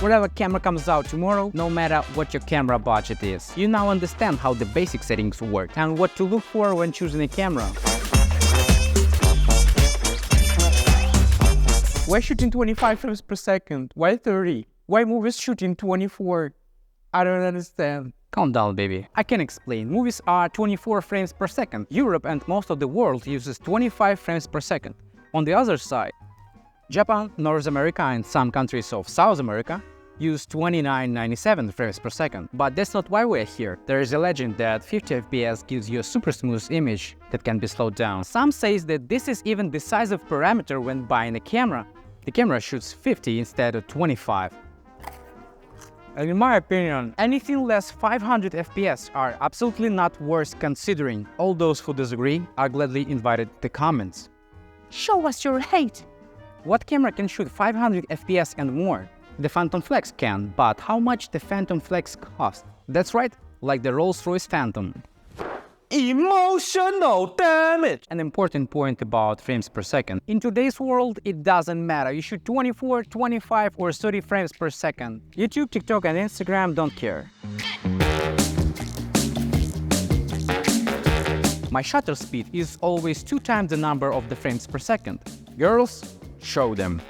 Whatever camera comes out tomorrow, no matter what your camera budget is, you now understand how the basic settings work and what to look for when choosing a camera. Why shooting 25 frames per second? Why 30? Why movies shooting 24? I don't understand. Calm down, baby. I can explain. Movies are 24 frames per second. Europe and most of the world uses 25 frames per second. On the other side, Japan, North America and some countries of South America use 29-97 frames per second. But that's not why we're here. There is a legend that 50 FPS gives you a super smooth image that can be slowed down. Some say that this is even decisive parameter when buying a camera. The camera shoots 50 instead of 25. And in my opinion, anything less 500 FPS are absolutely not worth considering. All those who disagree are gladly invited to the comments. Show us your hate! What camera can shoot 500 FPS and more? The Phantom Flex can, but how much the Phantom Flex cost? That's right, like the Rolls-Royce Phantom. Emotional damage! An important point about frames per second. In today's world, it doesn't matter. You shoot 24, 25 or 30 frames per second. YouTube, TikTok and Instagram don't care. My shutter speed is always 2 times the number of the frames per second. Girls, show them.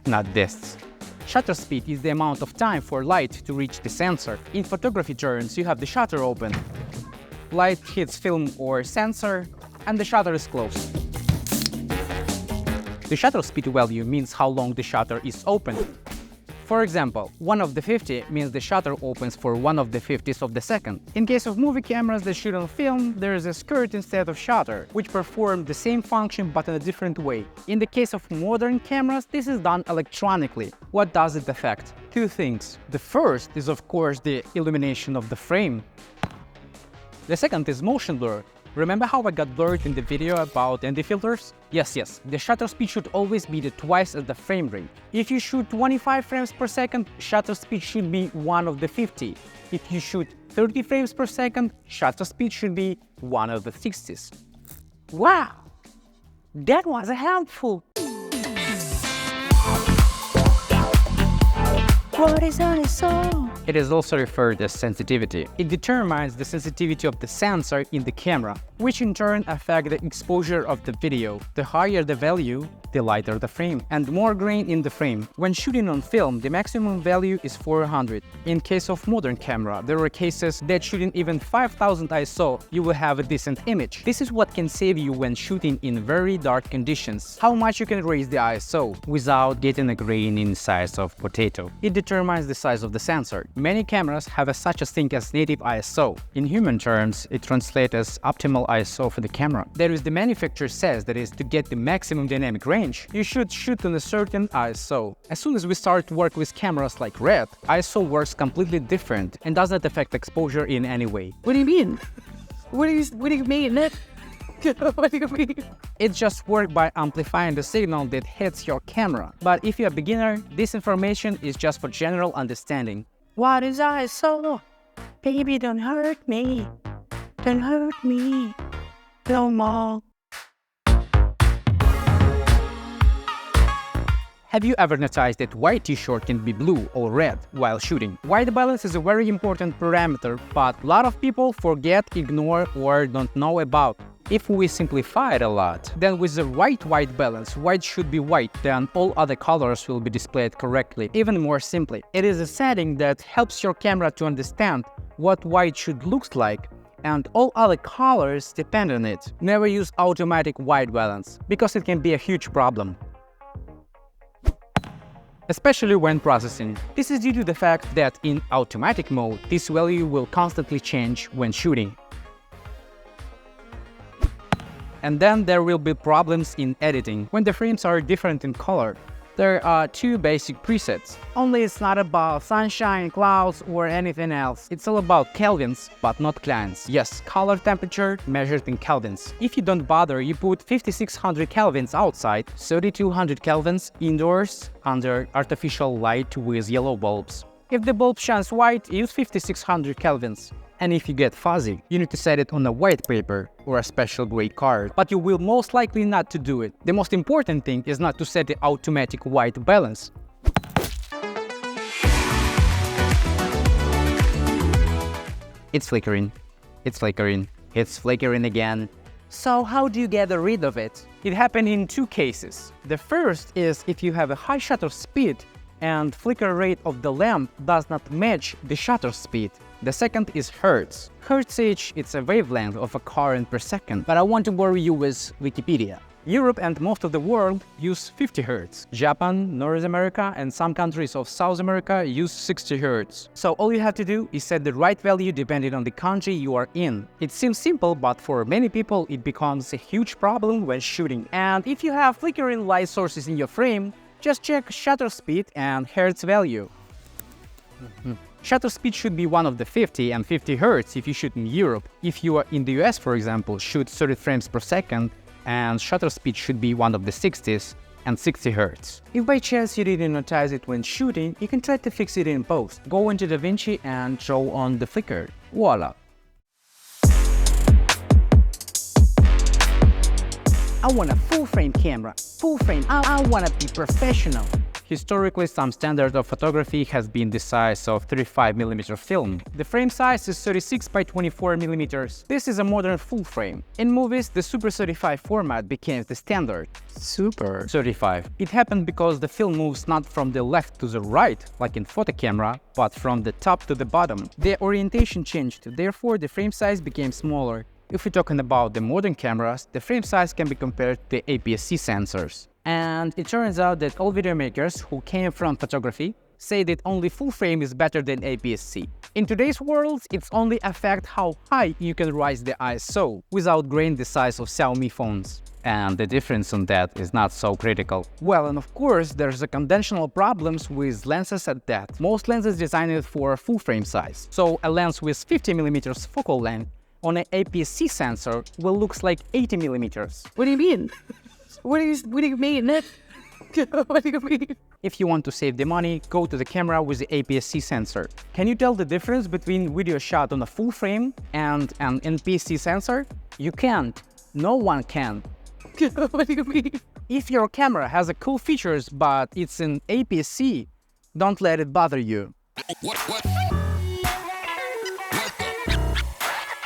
Not this. Shutter speed is the amount of time for light to reach the sensor. In photography terms, you have the shutter open. Light hits film or sensor, and the shutter is closed. The shutter speed value means how long the shutter is open. For example, 1 of the 50 means the shutter opens for 1 of the 50th of the second. In case of movie cameras that shoot on film, there is a skirt instead of shutter, which perform the same function but in a different way. In the case of modern cameras, this is done electronically. What does it affect? 2 things. The first is of course the illumination of the frame. The second is motion blur. Remember how I got blurred in the video about ND filters? Yes, the shutter speed should always be twice as the frame rate. If you shoot 25 frames per second, shutter speed should be 1 of the 50. If you shoot 30 frames per second, shutter speed should be 1 of the 60s. Wow! That was helpful! What is ISO? It is also referred as sensitivity. It determines the sensitivity of the sensor in the camera, which in turn affects the exposure of the video. The higher the value, the lighter the frame, and more grain in the frame. When shooting on film, the maximum value is 400. In case of modern camera, there are cases that shooting even 5000 ISO, you will have a decent image. This is what can save you when shooting in very dark conditions. How much you can raise the ISO without getting a grain in size of potato. It determines the size of the sensor. Many cameras have such a thing as native ISO. In human terms, it translates as optimal ISO for the camera. That is, the manufacturer says that is to get the maximum dynamic range, you should shoot on a certain ISO. As soon as we start to work with cameras like Red, ISO works completely different and does not affect exposure in any way. What do you mean? What do you mean? What do you mean? It just works by amplifying the signal that hits your camera. But if you're a beginner, this information is just for general understanding. What is ISO? Baby, don't hurt me. Don't hurt me. No more. Have you ever noticed that white t-shirt can be blue or red while shooting? White balance is a very important parameter, but a lot of people forget, ignore, or don't know about. If we simplify it a lot, then with the right white balance, white should be white, then all other colors will be displayed correctly. Even more simply, it is a setting that helps your camera to understand what white should look like, and all other colors depend on it. Never use automatic white balance, because it can be a huge problem, especially when processing. This is due to the fact that in automatic mode, this value will constantly change when shooting. And then there will be problems in editing when the frames are different in color. There are 2 basic presets. Only it's not about sunshine, clouds or anything else. It's all about kelvins, but not clients. Yes, color temperature measured in kelvins. If you don't bother, you put 5600 kelvins outside, 3200 kelvins indoors under artificial light with yellow bulbs. If the bulb shines white, use 5600 kelvins. And if you get fuzzy, you need to set it on a white paper or a special grade card, but you will most likely not to do it. The most important thing is not to set the automatic white balance. It's flickering. It's flickering. It's flickering again. So how do you get rid of it? It happened in two cases. The first is if you have a high shutter speed and flicker rate of the lamp does not match the shutter speed. The second is hertz. Hertzage, it's a wavelength of a current per second, but I want to bore you with Wikipedia. Europe and most of the world use 50 Hz. Japan, North America, and some countries of South America use 60 Hz. So all you have to do is set the right value depending on the country you are in. It seems simple, but for many people it becomes a huge problem when shooting. And if you have flickering light sources in your frame, just check shutter speed and Hertz value. Shutter speed should be one of the 50 and 50 Hz if you shoot in Europe. If you are in the US, for example, shoot 30 frames per second, and shutter speed should be one of the 60s and 60 Hz. If by chance you didn't notice it when shooting, you can try to fix it in post. Go into DaVinci and draw on the flicker. Voila! I want a full-frame camera. Full frame. I want to be professional. Historically, some standard of photography has been the size of 35mm film. The frame size is 36 by 24mm. This is a modern full frame. In movies, the Super 35 format became the standard. Super 35. It happened because the film moves not from the left to the right, like in photo camera, but from the top to the bottom. The orientation changed, therefore the frame size became smaller. If we're talking about the modern cameras, the frame size can be compared to the APS-C sensors. And it turns out that all video makers who came from photography say that only full frame is better than APS-C. In today's world, it's only affect how high you can raise the ISO without growing the size of Xiaomi phones. And the difference on that is not so critical. Well, and of course, there's a conventional problems with lenses at that. Most lenses designed for full frame size. So a lens with 50mm focal length on an APS-C sensor will look like 80mm. What do you mean? What do you mean? What do you mean? If you want to save the money, go to the camera with the APS-C sensor. Can you tell the difference between video shot on a full frame and an APS-C sensor? You can't. No one can. What do you mean? If your camera has a cool features but it's an APS-C, don't let it bother you.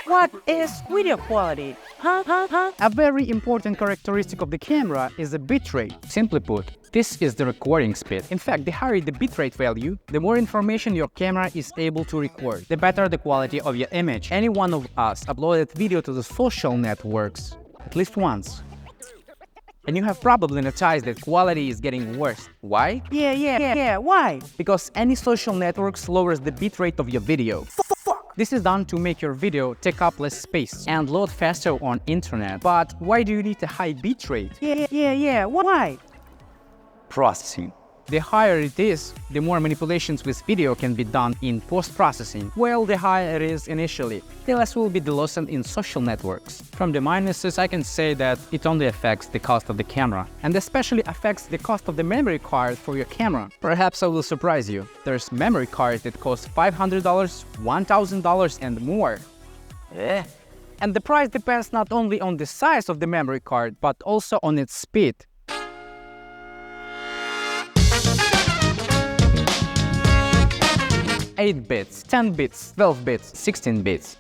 What is video quality? A very important characteristic of the camera is the bitrate. Simply put, this is the recording speed. In fact, the higher the bitrate value, the more information your camera is able to record, the better the quality of your image. Any one of us uploaded video to the social networks at least once. And you have probably noticed that quality is getting worse. Why? Yeah, why? Because any social network lowers the bitrate of your video. This is done to make your video take up less space and load faster on internet. But why do you need a high bitrate? Yeah, why? Processing. The higher it is, the more manipulations with video can be done in post-processing, while the higher it is initially, the less will be the loss in social networks. From the minuses, I can say that it only affects the cost of the camera, and especially affects the cost of the memory card for your camera. Perhaps I will surprise you. There's memory cards that cost $500, $1,000 and more. And the price depends not only on the size of the memory card, but also on its speed. 8 bits, 10 bits, 12 bits, 16 bits.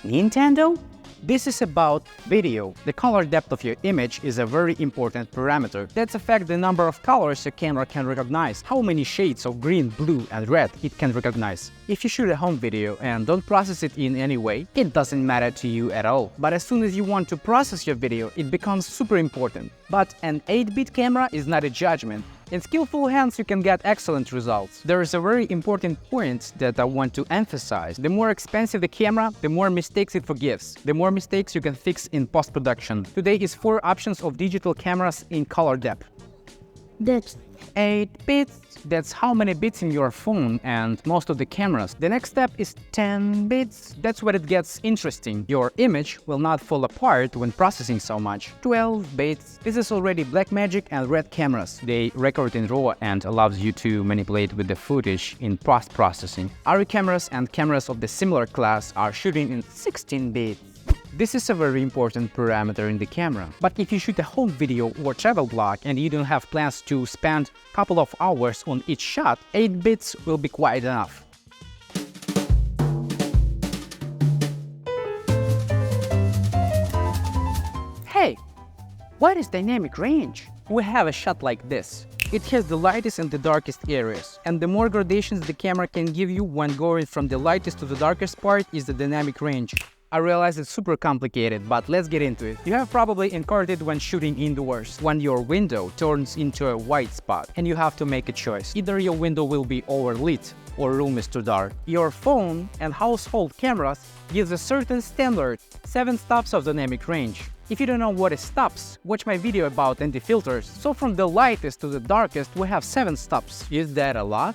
Nintendo? This is about video. The color depth of your image is a very important parameter. That affects the number of colors your camera can recognize, how many shades of green, blue and red it can recognize. If you shoot a home video and don't process it in any way, it doesn't matter to you at all. But as soon as you want to process your video, it becomes super important. But an 8-bit camera is not a judgment. In skillful hands, you can get excellent results. There is a very important point that I want to emphasize. The more expensive the camera, the more mistakes it forgives. The more mistakes you can fix in post-production. Today is 4 options of digital cameras in color depth. That's 8 bits, that's how many bits in your phone and most of the cameras. The next step is 10 bits, that's where it gets interesting. Your image will not fall apart when processing so much. 12 bits, this is already Blackmagic and Red cameras. They record in RAW and allows you to manipulate with the footage in post-processing. ARRI cameras and cameras of the similar class are shooting in 16 bits. This is a very important parameter in the camera. But if you shoot a home video or travel vlog and you don't have plans to spend a couple of hours on each shot, 8 bits will be quite enough. What is dynamic range? We have a shot like this. It has the lightest and the darkest areas, and the more gradations the camera can give you when going from the lightest to the darkest part is the dynamic range. I realize it's super complicated, but let's get into it. You have probably encountered it when shooting indoors, when your window turns into a white spot, and you have to make a choice. Either your window will be overlit, or room is too dark. Your phone and household cameras gives a certain standard 7 stops of dynamic range. If you don't know what is stops, watch my video about anti-filters. So from the lightest to the darkest we have 7 stops. Is that a lot?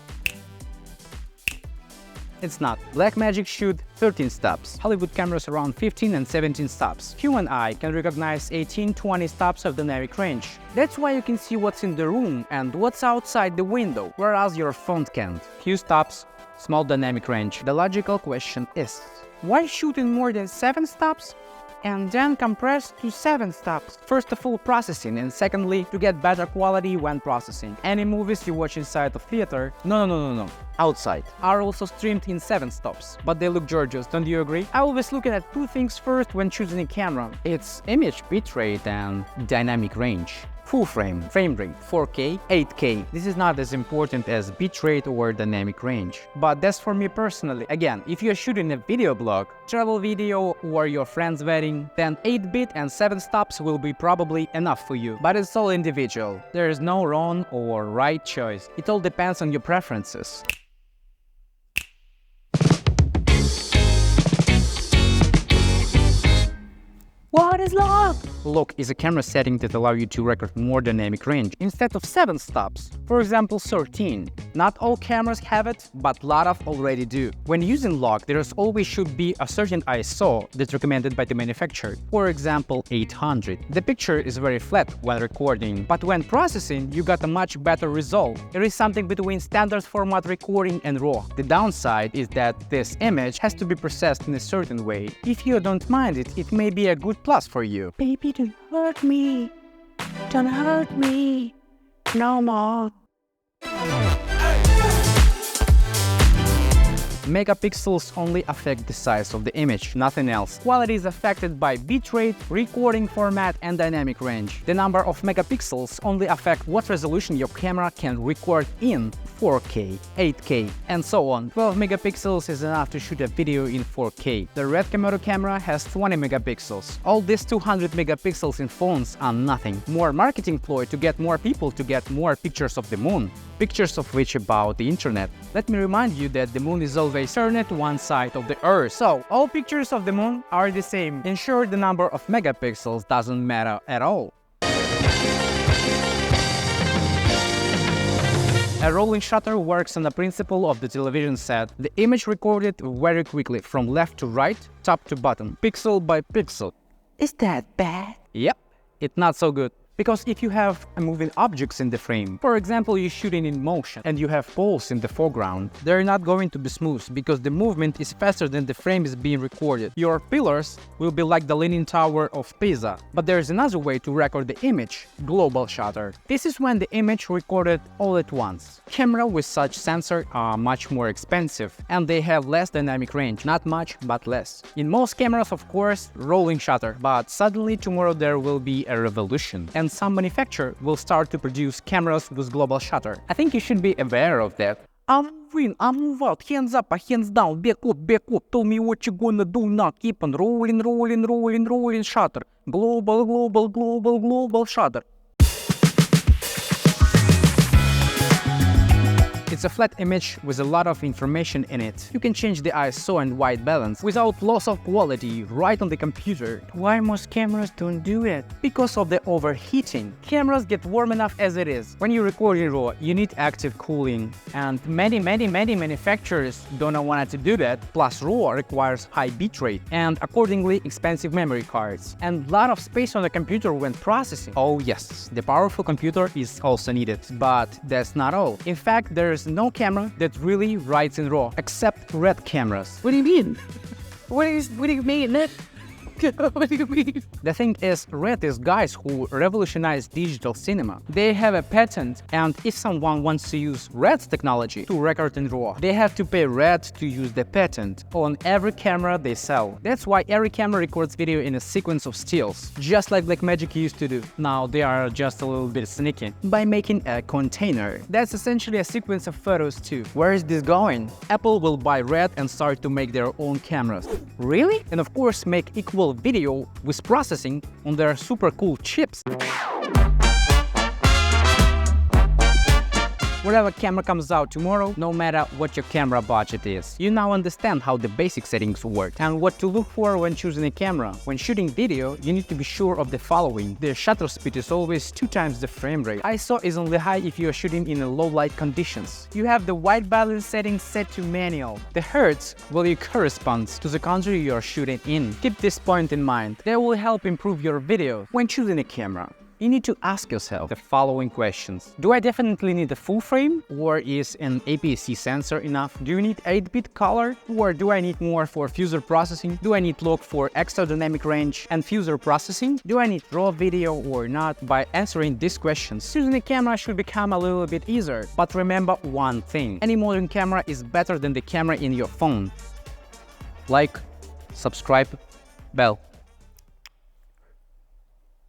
It's not. Blackmagic shoot 13 stops. Hollywood cameras around 15 and 17 stops. Human eye can recognize 18-20 stops of dynamic range. That's why you can see what's in the room and what's outside the window, whereas your phone can't. Few stops, small dynamic range. The logical question is, why shoot in more than 7 stops? And then compress to 7 stops. First of all, processing, and secondly, to get better quality when processing. Any movies you watch inside the theater, no, outside, are also streamed in 7 stops. But they look gorgeous, don't you agree? I always look at 2 things first when choosing a camera. It's image bitrate and dynamic range. Full frame, frame rate, 4K, 8K. This is not as important as bitrate or dynamic range. But that's for me personally. Again, if you're shooting a video blog, travel video or your friend's wedding, then 8-bit and 7 stops will be probably enough for you. But it's all individual. There is no wrong or right choice. It all depends on your preferences. What is lock? Lock is a camera setting that allows you to record more dynamic range instead of 7 stops. For example, 13. Not all cameras have it, but a lot of already do. When using lock, there always should be a certain ISO that's recommended by the manufacturer. For example, 800. The picture is very flat when recording, but when processing, you got a much better result. It is something between standard format recording and RAW. The downside is that this image has to be processed in a certain way. If you don't mind it, it may be a good plus for you. Baby, don't hurt me. Don't hurt me. No more. Megapixels only affect the size of the image, nothing else. Quality is affected by bitrate, recording format, and dynamic range. The number of megapixels only affect what resolution your camera can record in 4K, 8K, and so on. 12 megapixels is enough to shoot a video in 4K. The Red Komodo camera has 20 megapixels. All these 200 megapixels in phones are nothing. More marketing ploy to get more people to get more pictures of the moon. Pictures of which about the internet. Let me remind you that the moon is always turned to one side of the earth. So, all pictures of the moon are the same. Ensure the number of megapixels doesn't matter at all. A rolling shutter works on the principle of the television set. The image recorded very quickly from left to right, top to bottom, pixel by pixel. Is that bad? Yep, it's not so good. Because if you have moving objects in the frame, for example, you're shooting in motion and you have poles in the foreground, they're not going to be smooth because the movement is faster than the frame is being recorded. Your pillars will be like the Leaning Tower of Pisa. But there's another way to record the image, global shutter. This is when the image recorded all at once. Cameras with such sensor are much more expensive and they have less dynamic range, not much but less. In most cameras, of course, rolling shutter, but suddenly tomorrow there will be a revolution and some manufacturer will start to produce cameras with global shutter. I think you should be aware of that. I'm win, I'm move out, hands up, hands down, back up, tell me what you gonna do now, keep on rolling shutter, global shutter. It's a flat image with a lot of information in it. You can change the ISO and white balance without loss of quality right on the computer. Why most cameras don't do it? Because of the overheating. Cameras get warm enough as it is. When you record in RAW, you need active cooling. And many manufacturers don't want to do that. Plus RAW requires high bitrate and accordingly expensive memory cards. And a lot of space on the computer when processing. Oh yes, the powerful computer is also needed. But that's not all. In fact, there's no camera that really writes in RAW, except Red cameras. What do you mean? What do you mean? What do you mean? The thing is, RED is guys who revolutionized digital cinema. They have a patent, and if someone wants to use RED's technology to record in RAW, they have to pay RED to use the patent on every camera they sell. That's why every camera records video in a sequence of stills, just like Blackmagic used to do. Now they are just a little bit sneaky by making a container. That's essentially a sequence of photos too. Where is this going? Apple will buy RED and start to make their own cameras. Really? And of course make equal video with processing on their super cool chips. Whatever camera comes out tomorrow, no matter what your camera budget is, you now understand how the basic settings work and what to look for when choosing a camera. When shooting video, you need to be sure of the following. The shutter speed is always 2 times the frame rate. ISO is only high if you are shooting in low light conditions. You have the white balance setting set to manual. The hertz value corresponds to the country you are shooting in. Keep this point in mind. They will help improve your video when choosing a camera. You need to ask yourself the following questions. Do I definitely need a full frame? Or is an APS-C sensor enough? Do you need 8-bit color? Or do I need more for fuzzer processing? Do I need log for extra dynamic range and fuzzer processing? Do I need raw video or not? By answering these questions, choosing a camera should become a little bit easier. But remember one thing, any modern camera is better than the camera in your phone. Like, subscribe, bell.